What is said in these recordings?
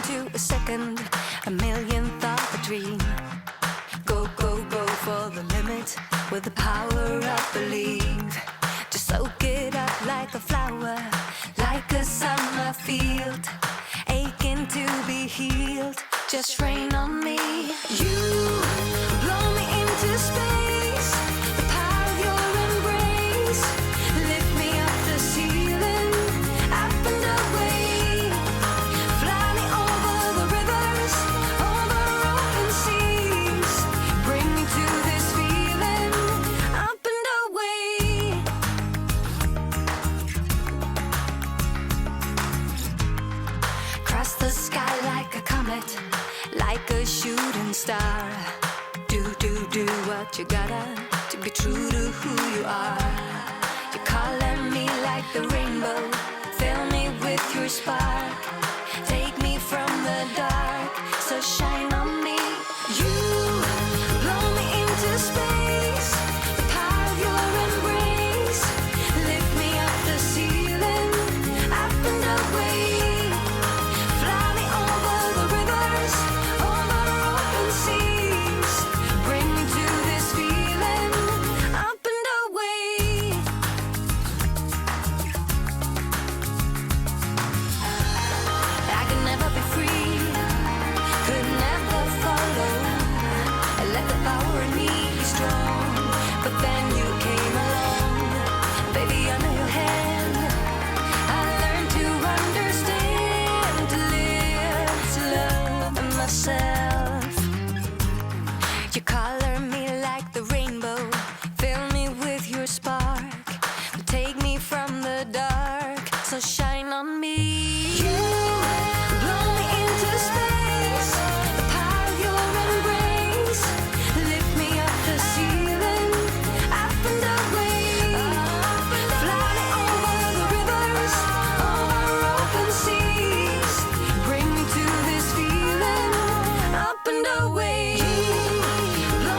into a second, a millionth of a dream. Go, go, go for the limit with the power of belief. Just soak it up like a flower, like a summer field, aching to be healed. Just rain on me. You blow me into space, the power of your embrace. Lift me up the ceiling, up and away. Fly me over the rivers, over open seas. Bring me to this feeling, up and away. Cross the sky like a comet, like a shooting star. Do what you gotta to be true to who you are. You're calling me like the rainbow, fill me with your spark. Take me from the dark, so shine on me. You blow me into space, the power of your embrace. Lift me up the ceiling, up and away. Fly me over the rivers, over open seas. Bring me to this feeling, up and away. I could never be free, could never follow. I let the power in me be strong, but then you came along. Baby, under your hand, I learned to understand, to live, to love myself. You color me like the rainbow, fill me with your spark. Take me from the dark, so shine on me. You blow me into space, the power of your embrace. Lift me up the ceiling, up and away. Fly me over the rivers, over open seas. Bring me to this feeling, up and away. Blow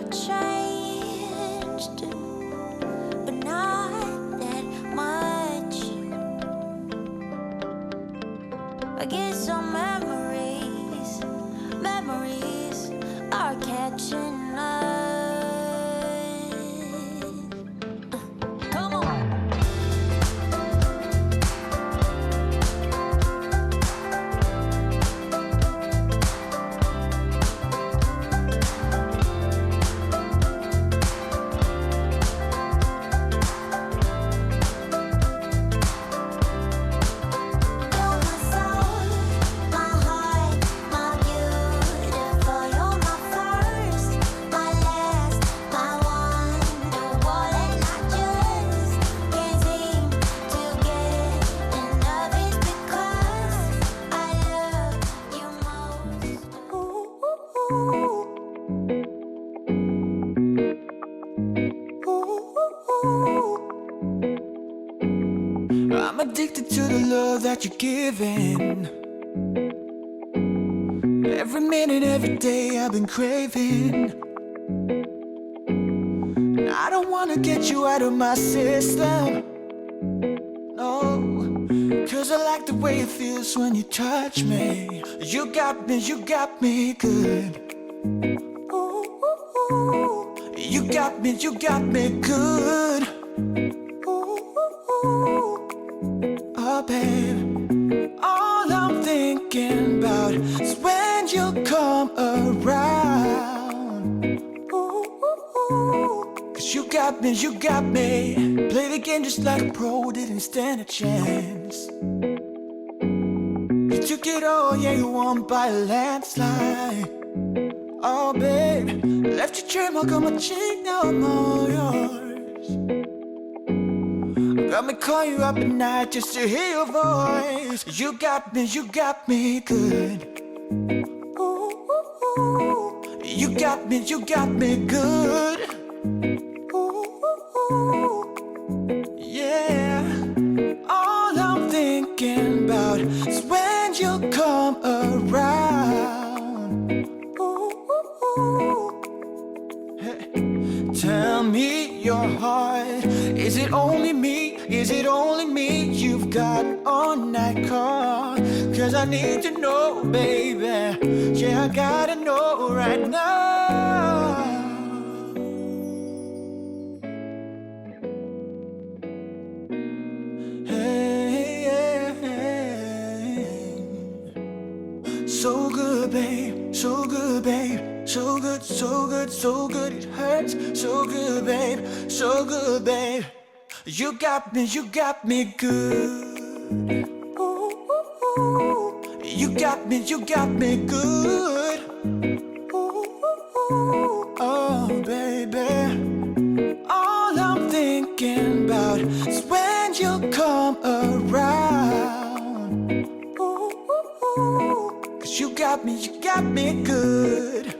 changed, but not that much. I guess some memories are catching up. Come on. I'm addicted to the love that you're giving. Every minute, every day I've been craving. I don't wanna get you out of my system, no, 'cause I like the way it feels when you touch me. You got me good. You got me good. Oh, babe, all I'm thinking about is when you come around. 'Cause you got me. Play the game just like a pro, didn't stand a chance. You took it all, yeah, you won by a landslide. Oh, babe, left your trademark on my cheek, now I'm all yours. Got me calling you up at night just to hear your voice. You got me good. You got me good. Yeah, all I'm thinking about is when you come around. Hey, tell me your heart, is it only me? Is it only me you've got on that car? 'Cause I need to know, baby. Yeah, I gotta know right now. Hey, yeah, hey. So good, babe. So good, babe. So good, so good, so good. It hurts. So good, babe. So good, babe. You got me good. You got me good. Oh, baby, all I'm thinking about is when you come around. 'Cause you got me good.